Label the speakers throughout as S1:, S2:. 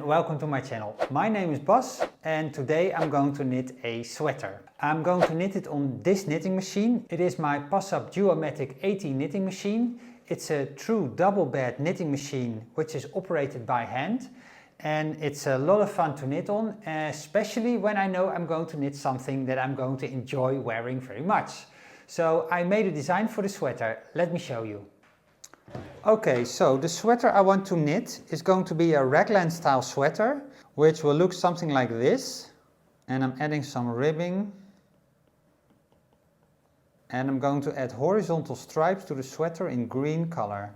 S1: welcome to my channel. My name is Bas and today I'm going to knit a sweater. I'm going to knit it on this knitting machine. It is my Passap Duomatic 80 knitting machine. It's a true double bed knitting machine which is operated by hand, and it's a lot of fun to knit on, especially when I know I'm going to knit something that I'm going to enjoy wearing very much. So I made a design for the sweater. Let me show you. Okay, so the sweater I want to knit is going to be a raglan style sweater, which will look something like this. And I'm adding some ribbing. And I'm going to add horizontal stripes to the sweater in green color.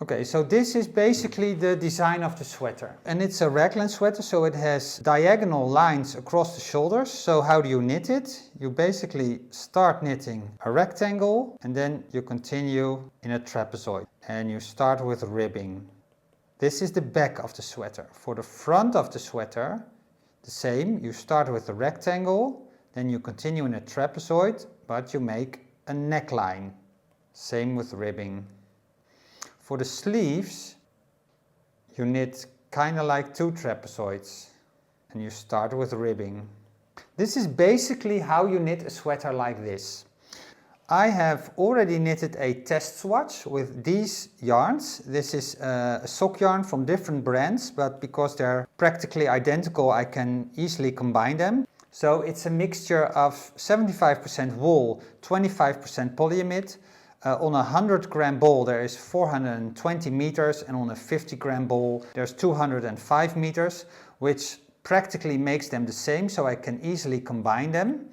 S1: Okay, so this is basically the design of the sweater. And it's a raglan sweater, so it has diagonal lines across the shoulders. So how do you knit it? You basically start knitting a rectangle and then you continue in a trapezoid. And you start with ribbing. This is the back of the sweater. For the front of the sweater, the same. You start with a rectangle, then you continue in a trapezoid, but you make a neckline. Same with ribbing. For the sleeves, you knit kind of like two trapezoids and you start with ribbing. This is basically how you knit a sweater like this. I have already knitted a test swatch with these yarns. This is a sock yarn from different brands, but because they're practically identical, I can easily combine them. So it's a mixture of 75% wool, 25% polyamide. On a 100 gram ball there is 420 meters, and on a 50 gram ball there's 205 meters, which practically makes them the same, so I can easily combine them.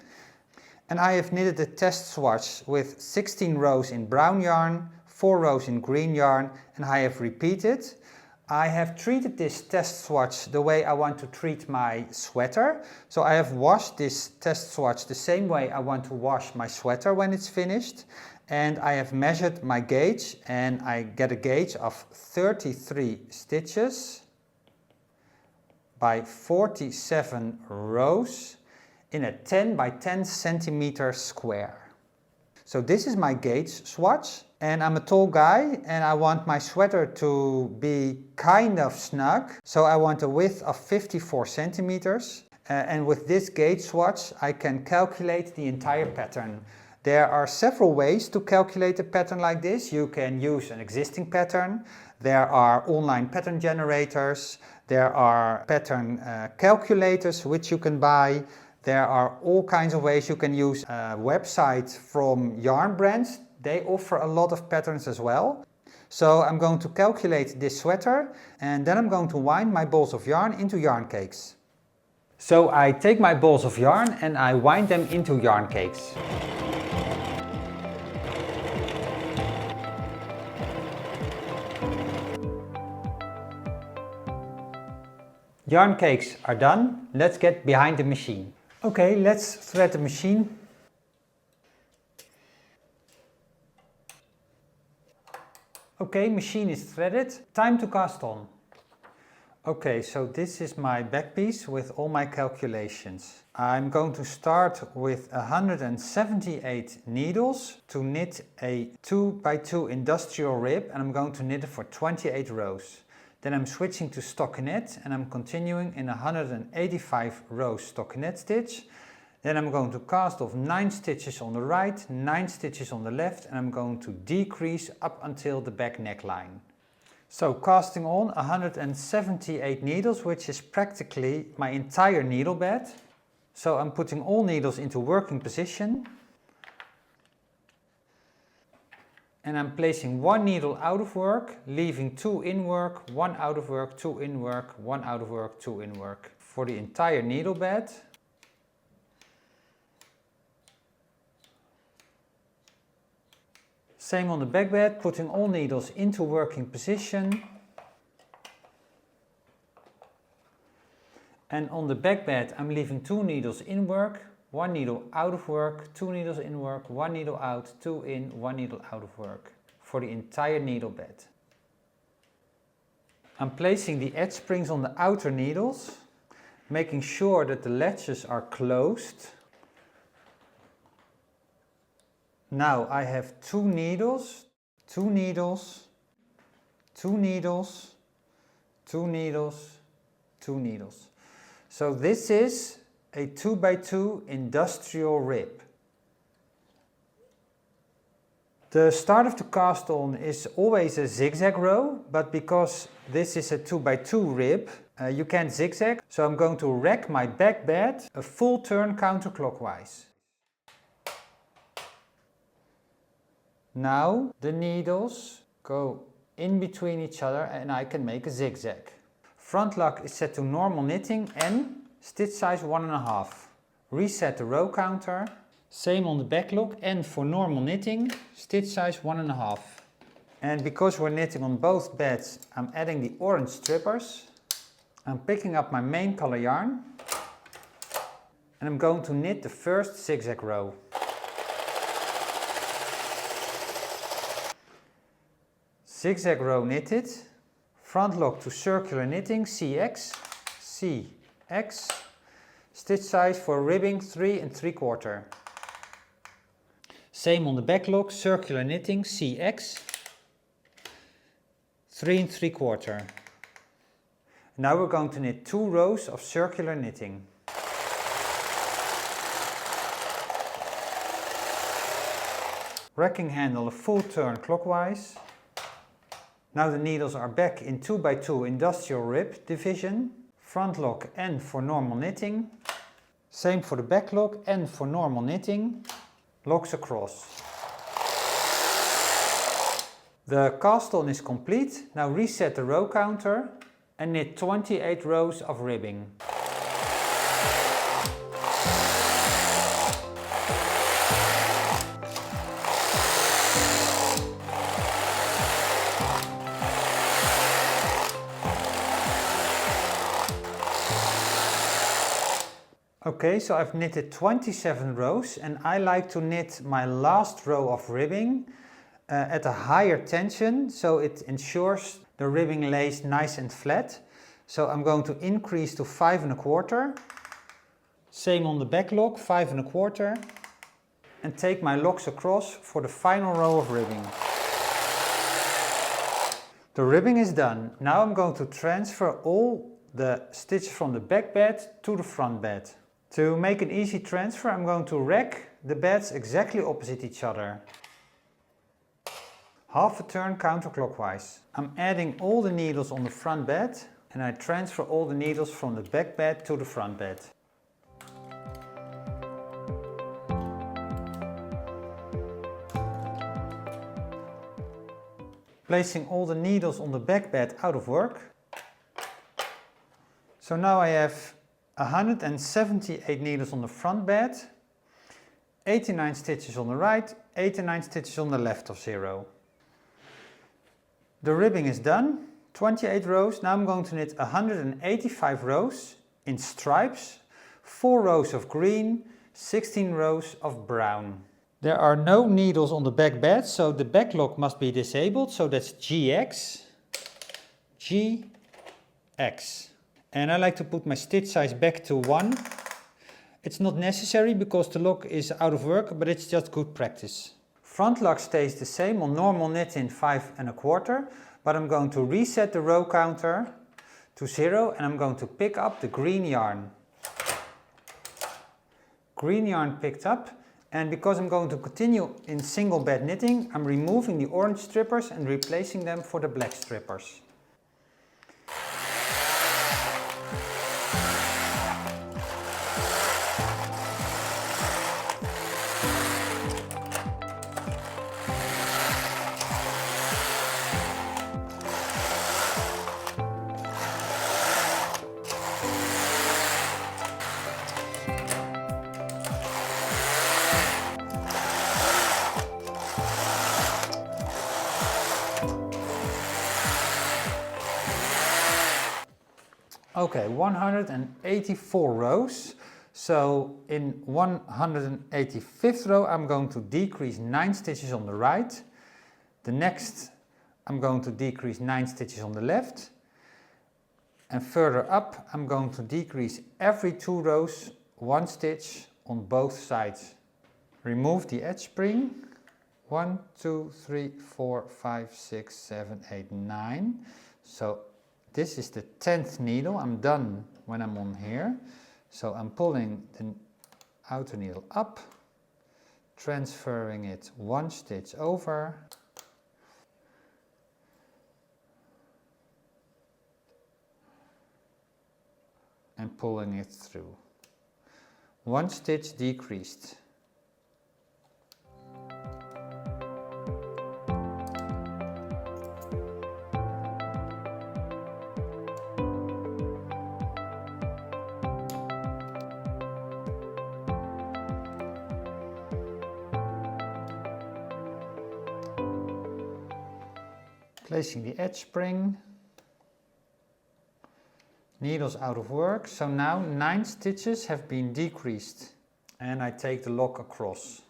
S1: And I have knitted a test swatch with 16 rows in brown yarn, 4 rows in green yarn, and I have repeated. I have treated this test swatch the way I want to treat my sweater. So I have washed this test swatch the same way I want to wash my sweater when it's finished. And I have measured my gauge, and I get a gauge of 33 stitches by 47 rows in a 10 by 10 centimeter square. So this is my gauge swatch, and I'm a tall guy and I want my sweater to be kind of snug. So I want a width of 54 centimeters. And with this gauge swatch I can calculate the entire pattern. There are several ways to calculate a pattern like this. You can use an existing pattern. There are online pattern generators. There are pattern calculators which you can buy. There are all kinds of ways. You can use a website from yarn brands. They offer a lot of patterns as well. So I'm going to calculate this sweater, and then I'm going to wind my balls of yarn into yarn cakes. So I take my balls of yarn and I wind them into yarn cakes. Yarn cakes are done. Let's get behind the machine. Okay, let's thread the machine. Okay, machine is threaded. Time to cast on. Okay, so this is my back piece with all my calculations. I'm going to start with 178 needles to knit a 2 by 2 industrial rib, and I'm going to knit it for 28 rows. Then I'm switching to stockinette and I'm continuing in 185 row stockinette stitch. Then I'm going to cast off 9 stitches on the right, 9 stitches on the left, and I'm going to decrease up until the back neckline. So casting on 178 needles, which is practically my entire needle bed. So I'm putting all needles into working position. And I'm placing 1 needle out of work, leaving 2 in work, 1 out of work, 2 in work, 1 out of work, 2 in work for the entire needle bed. Same on the back bed, putting all needles into working position. And on the back bed I'm leaving 2 needles in work, 1 needle out of work, 2 needles in work, 1 needle out, 2 in, 1 needle out of work for the entire needle bed. I'm placing the edge springs on the outer needles, making sure that the latches are closed. Now I have 2 needles, 2 needles, 2 needles, 2 needles, 2 needles. So this is a 2x2 industrial rib. The start of the cast on is always a zigzag row, but because this is a 2x2 rib, you can't zigzag, so I'm going to rack my back bed a full turn counterclockwise. Now the needles go in between each other and I can make a zigzag. Front lock is set to normal knitting and stitch size 1.5. Reset the row counter. Same on the back lock, and for normal knitting, stitch size 1.5. And because we're knitting on both beds, I'm adding the orange strippers. I'm picking up my main color yarn and I'm going to knit the first zigzag row. Zigzag row knitted, front lock to circular knitting, CX, CX, stitch size for ribbing 3 3/4. Same on the back lock, circular knitting, CX, 3 3/4. Now we're going to knit 2 rows of circular knitting. Racking handle a full turn clockwise. Now the needles are back in 2x2 industrial rib division. Front lock N for normal knitting. Same for the back lock, N for normal knitting. Locks across. The cast on is complete. Now reset the row counter and knit 28 rows of ribbing. Okay, so I've knitted 27 rows and I like to knit my last row of ribbing at a higher tension, so it ensures the ribbing lays nice and flat. So I'm going to increase to 5 1/4. Same on the back lock, 5 1/4. And take my locks across for the final row of ribbing. The ribbing is done. Now I'm going to transfer all the stitches from the back bed to the front bed. To make an easy transfer, I'm going to rack the beds exactly opposite each other. Half a turn counterclockwise. I'm adding all the needles on the front bed and I transfer all the needles from the back bed to the front bed. Placing all the needles on the back bed out of work. So now I have 178 needles on the front bed, 89 stitches on the right, 89 stitches on the left of 0. The ribbing is done, 28 rows. Now I'm going to knit 185 rows in stripes, 4 rows of green, 16 rows of brown. There are no needles on the back bed, so the back lock must be disabled, so that's GX, GX. And I like to put my stitch size back to 1. It's not necessary because the lock is out of work, but it's just good practice. Front lock stays the same on normal knit in 5 1/4, but I'm going to reset the row counter to 0 and I'm going to pick up the green yarn. Green yarn picked up, and because I'm going to continue in single bed knitting, I'm removing the orange strippers and replacing them for the black strippers. Okay, 184 rows. So in 185th row I'm going to decrease 9 stitches on the right. The next I'm going to decrease 9 stitches on the left. And further up I'm going to decrease every 2 rows 1 stitch on both sides. Remove the edge spring. 1, 2, 3, 4, 5, 6, 7, 8, 9. So This is the 10th needle. I'm done when I'm on here. So I'm pulling the outer needle up, transferring it one stitch over, and pulling it through. One stitch decreased. Placing the edge spring, needles out of work, so now 9 stitches have been decreased, and I take the lock across,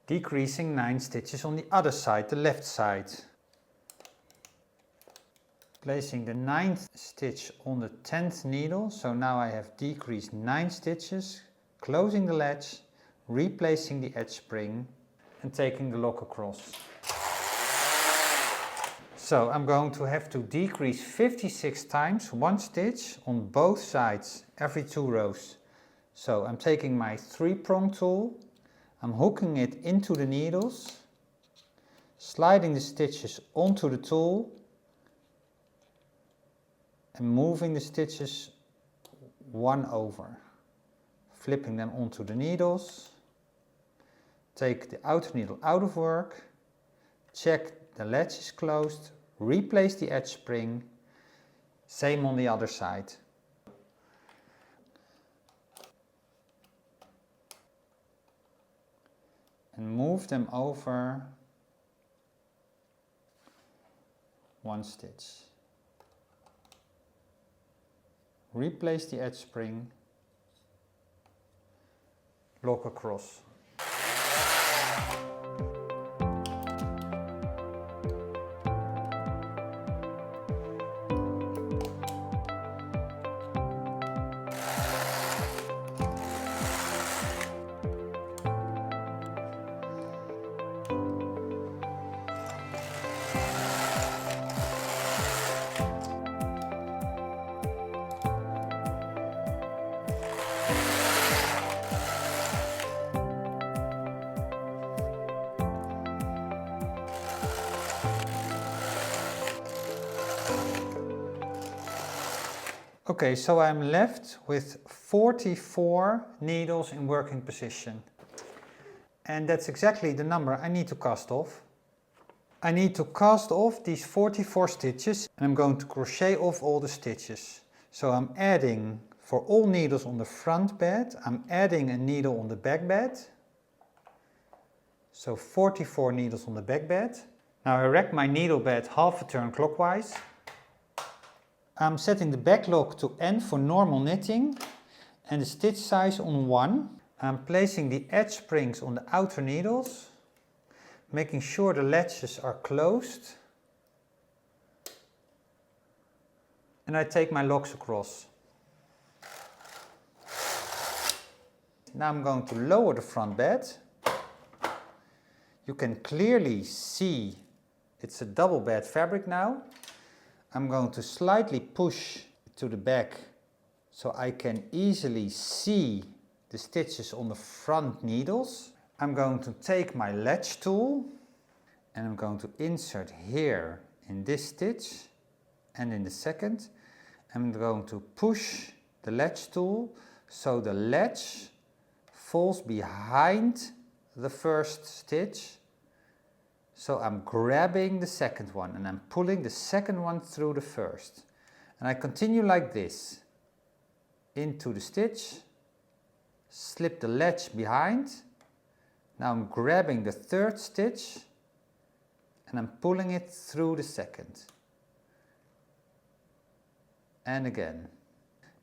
S1: decreasing 9 stitches on the other side, the left side. Placing the 9th stitch on the 10th needle, so now I have decreased 9 stitches, closing the latch, replacing the edge spring, and taking the lock across. So I'm going to have to decrease 56 times 1 stitch on both sides every 2 rows. So I'm taking my 3-prong tool, I'm hooking it into the needles, sliding the stitches onto the tool and moving the stitches one over, flipping them onto the needles, take the outer needle out of work, check the latch is closed, replace the edge spring, same on the other side. And move them over 1 stitch. Replace the edge spring, lock across. Okay, so I'm left with 44 needles in working position. And that's exactly the number I need to cast off. I need to cast off these 44 stitches and I'm going to crochet off all the stitches. So I'm adding, for all needles on the front bed, I'm adding a needle on the back bed. So 44 needles on the back bed. Now I erect my needle bed half a turn clockwise. I'm setting the back lock to N for normal knitting and the stitch size on 1. I'm placing the edge springs on the outer needles, making sure the latches are closed. And I take my locks across. Now I'm going to lower the front bed. You can clearly see it's a double bed fabric now. I'm going to slightly push to the back so I can easily see the stitches on the front needles. I'm going to take my latch tool and I'm going to insert here in this stitch and in the second. I'm going to push the latch tool so the latch falls behind the first stitch. So I'm grabbing the second one and I'm pulling the second one through the first. And I continue like this. Into the stitch, slip the latch behind. Now I'm grabbing the third stitch and I'm pulling it through the second. And again.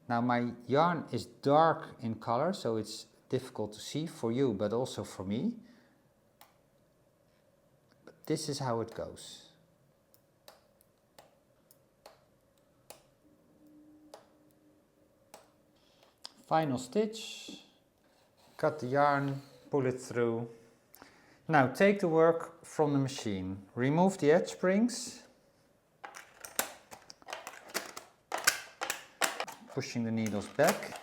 S1: Now my yarn is dark in color, so it's difficult to see for you, but also for me. This is how it goes. Final stitch, cut the yarn, pull it through. Now take the work from the machine. Remove the edge springs. pushing the needles back.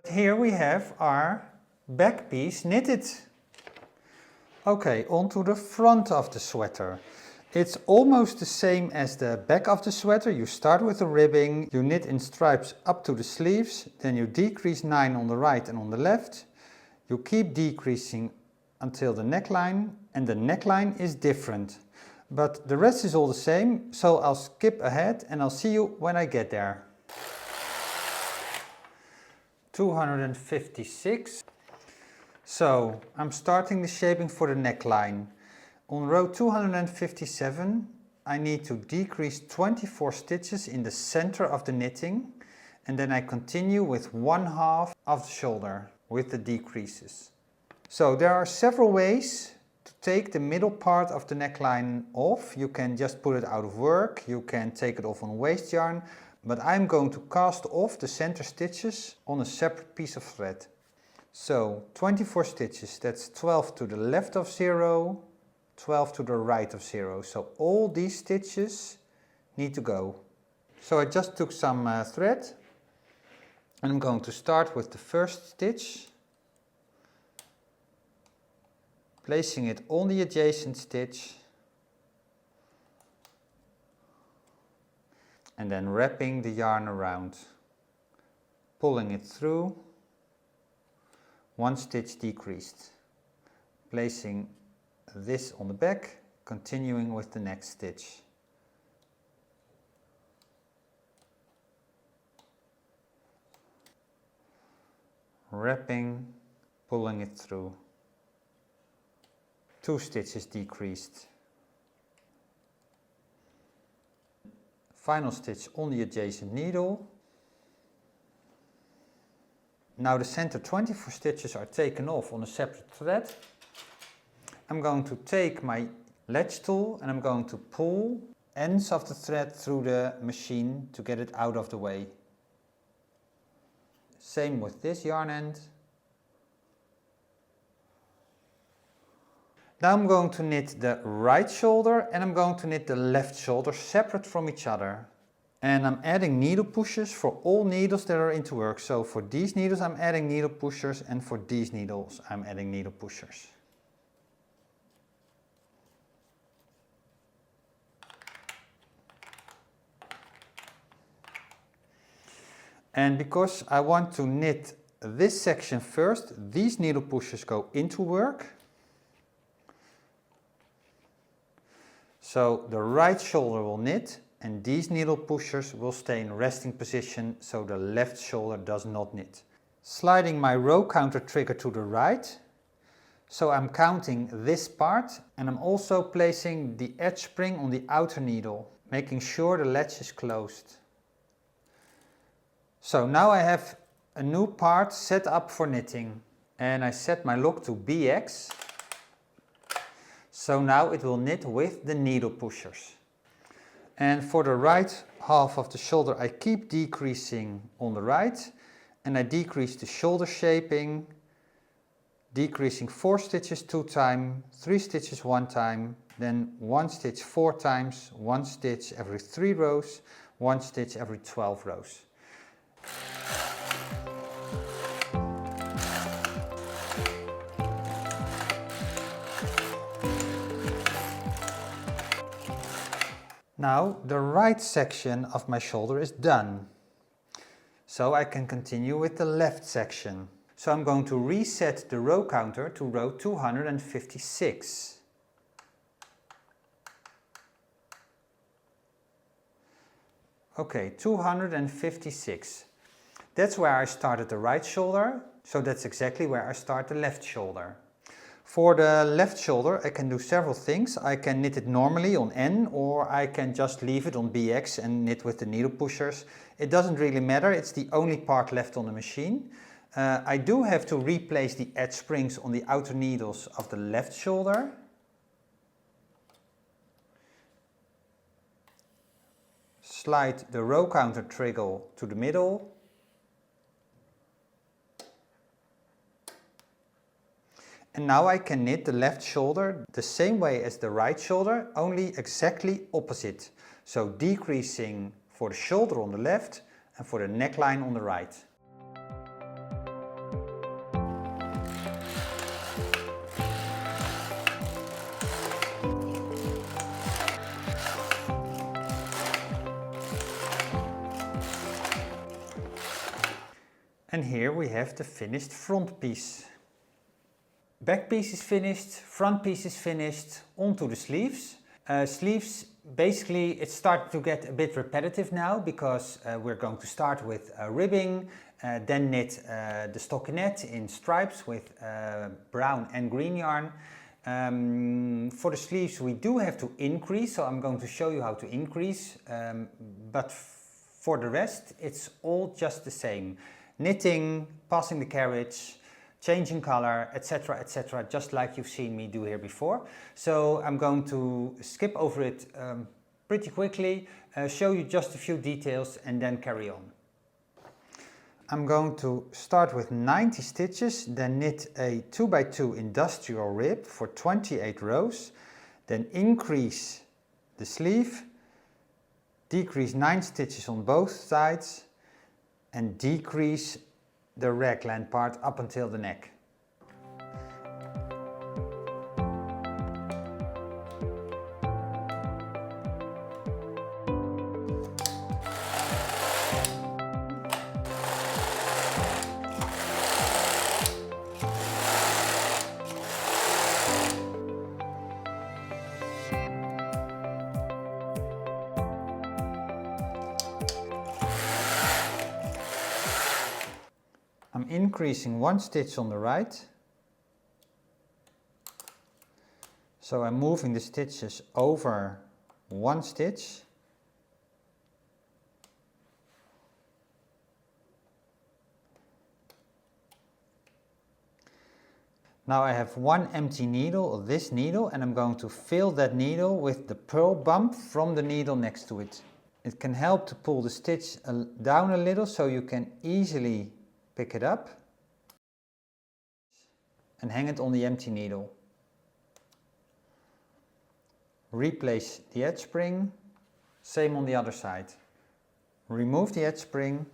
S1: But here we have our back piece knitted. Okay, onto the front of the sweater. It's almost the same as the back of the sweater. You start with the ribbing, you knit in stripes up to the sleeves, then you decrease 9 on the right and on the left. You keep decreasing until the neckline, and the neckline is different. But the rest is all the same, so I'll skip ahead and I'll see you when I get there. 256. So I'm starting the shaping for the neckline. On row 257 I need to decrease 24 stitches in the center of the knitting, and then I continue with 1/2 of the shoulder with the decreases. So there are several ways to take the middle part of the neckline off. You can just put it out of work, you can take it off on waste yarn, but I'm going to cast off the center stitches on a separate piece of thread. So 24 stitches, that's 12 to the left of 0, 12 to the right of 0. So all these stitches need to go. So I just took some thread and I'm going to start with the first stitch, placing it on the adjacent stitch and then wrapping the yarn around, pulling it through, 1 stitch decreased, placing this on the back, continuing with the next stitch. Wrapping, pulling it through, 2 stitches decreased. Final stitch on the adjacent needle. Now the center 24 stitches are taken off on a separate thread. I'm going to take my latch tool and I'm going to pull ends of the thread through the machine to get it out of the way. Same with this yarn end. Now I'm going to knit the right shoulder and I'm going to knit the left shoulder separate from each other. And I'm adding needle pushers for all needles that are into work. So for these needles I'm adding needle pushers, and for these needles I'm adding needle pushers. And because I want to knit this section first, these needle pushers go into work. So the right shoulder will knit and these needle pushers will stay in resting position, so the left shoulder does not knit. Sliding my row counter trigger to the right, so I'm counting this part, and I'm also placing the edge spring on the outer needle, making sure the latch is closed. So now I have a new part set up for knitting, and I set my lock to BX. So now it will knit with the needle pushers. And for the right half of the shoulder I keep decreasing on the right, and I decrease the shoulder shaping, decreasing 4 stitches 2 times, 3 stitches 1 time, then 1 stitch 4 times, 1 stitch every 3 rows, 1 stitch every 12 rows. Now the right section of my shoulder is done. So I can continue with the left section. So I'm going to reset the row counter to row 256. Okay, 256. That's where I started the right shoulder, so that's exactly where I start the left shoulder. For the left shoulder I can do several things. I can knit it normally on N, or I can just leave it on BX and knit with the needle pushers. It doesn't really matter, it's the only part left on the machine. I do have to replace the edge springs on the outer needles of the left shoulder. Slide the row counter trigger to the middle. And now I can knit the left shoulder the same way as the right shoulder, only exactly opposite. So decreasing for the shoulder on the left and for the neckline on the right. And here we have the finished front piece. Back piece is finished, front piece is finished, onto the sleeves. Sleeves, basically it started to get a bit repetitive now because we're going to start with ribbing, then knit the stockinette in stripes with brown and green yarn. For the sleeves we do have to increase, so I'm going to show you how to increase, but for the rest it's all just the same. Knitting, passing the carriage, changing color, etc, etc, just like you've seen me do here before. So I'm going to skip over it pretty quickly, show you just a few details and then carry on. I'm going to start with 90 stitches, then knit a 2x2 industrial rib for 28 rows, then increase the sleeve, decrease 9 stitches on both sides, and decrease the raglan part up until the neck. I'm increasing 1 stitch on the right, so I'm moving the stitches over 1 stitch. Now I have 1 empty needle of this needle and I'm going to fill that needle with the purl bump from the needle next to it. It can help to pull the stitch down a little so you can easily pick it up and hang it on the empty needle. Replace the edge spring, same on the other side. Remove the edge spring,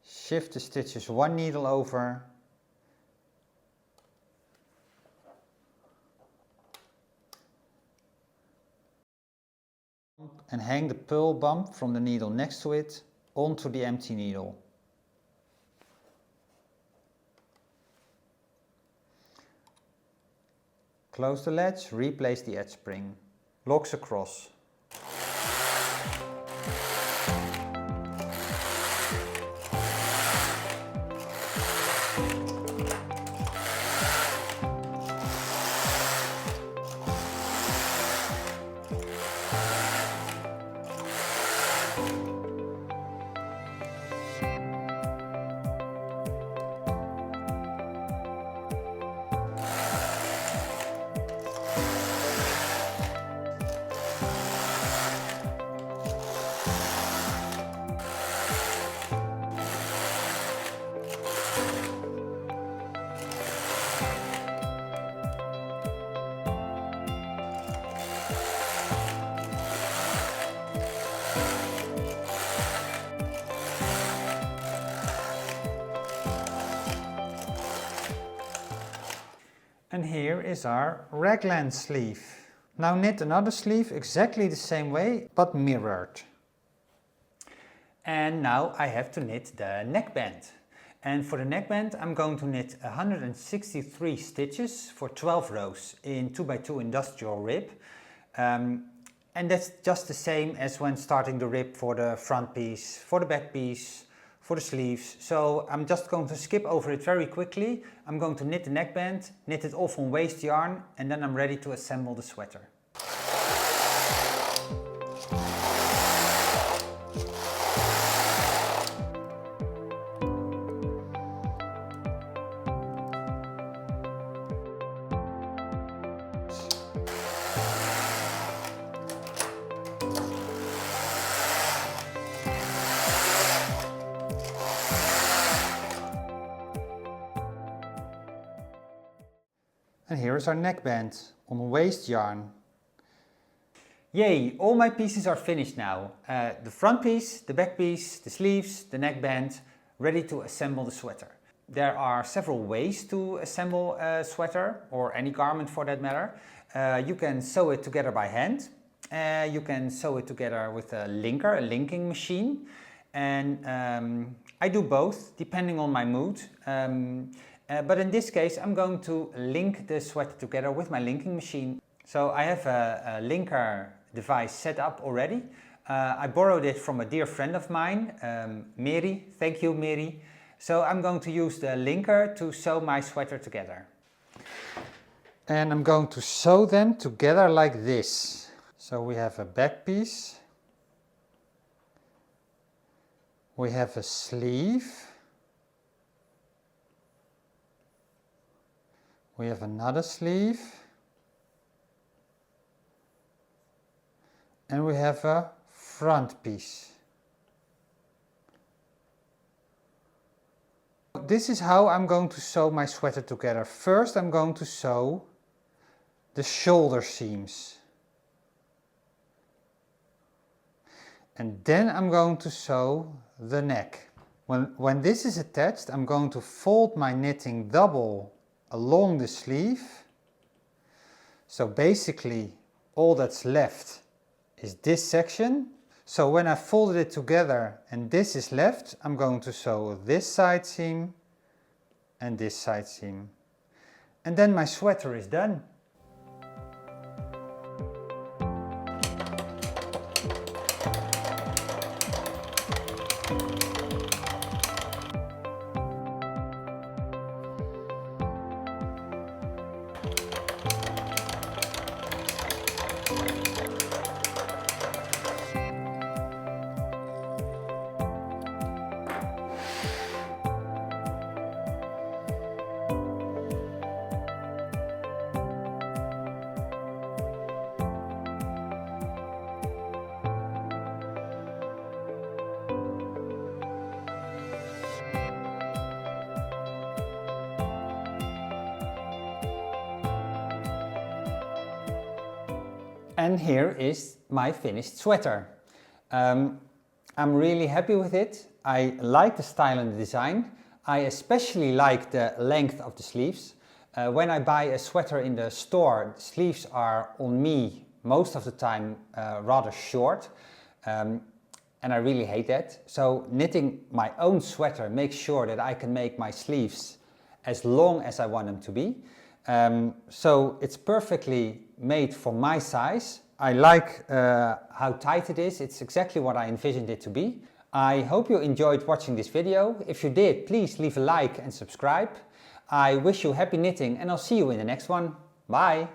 S1: shift the stitches 1 needle over, and hang the purl bump from the needle next to it onto the empty needle. Close the latch, replace the edge spring. Locks across. And here is our raglan sleeve. Now knit another sleeve exactly the same way, but mirrored. And now I have to knit the neckband. And for the neckband I'm going to knit 163 stitches for 12 rows in 2x2 industrial rib. And that's just the same as when starting the rib for the front piece, for the back piece, for the sleeves. So I'm just going to skip over it very quickly. I'm going to knit the neckband, knit it off on waste yarn, and then I'm ready to assemble the sweater. And here is our neckband on waste yarn. Yay, all my pieces are finished now. The front piece, the back piece, the sleeves, the neckband, ready to assemble the sweater. There are several ways to assemble a sweater, or any garment for that matter. You can sew it together by hand. You can sew it together with a linker, a linking machine. And I do both, depending on my mood. But in this case, I'm going to link the sweater together with my linking machine. So I have a linker device set up already. I borrowed it from a dear friend of mine, Mary. Thank you, Mary. So I'm going to use the linker to sew my sweater together. And I'm going to sew them together like this. So we have a back piece. We have a sleeve. We have another sleeve. And we have a front piece. This is how I'm going to sew my sweater together. First, I'm going to sew the shoulder seams. And then I'm going to sew the neck. When this is attached, I'm going to fold my knitting double along the sleeve. So basically, all that's left is this section. So when I folded it together and this is left, I'm going to sew this side seam and this side seam. And then my sweater is done. And here is my finished sweater. I'm really happy with it. I like the style and the design. I especially like the length of the sleeves. When I buy a sweater in the store, the sleeves are on me most of the time rather short. And I really hate that. So knitting my own sweater makes sure that I can make my sleeves as long as I want them to be. So it's perfectly made for my size. I like how tight it is. It's exactly what I envisioned it to be. I hope you enjoyed watching this video. If you did, please leave a like and subscribe. I wish you happy knitting and I'll see you in the next one. Bye!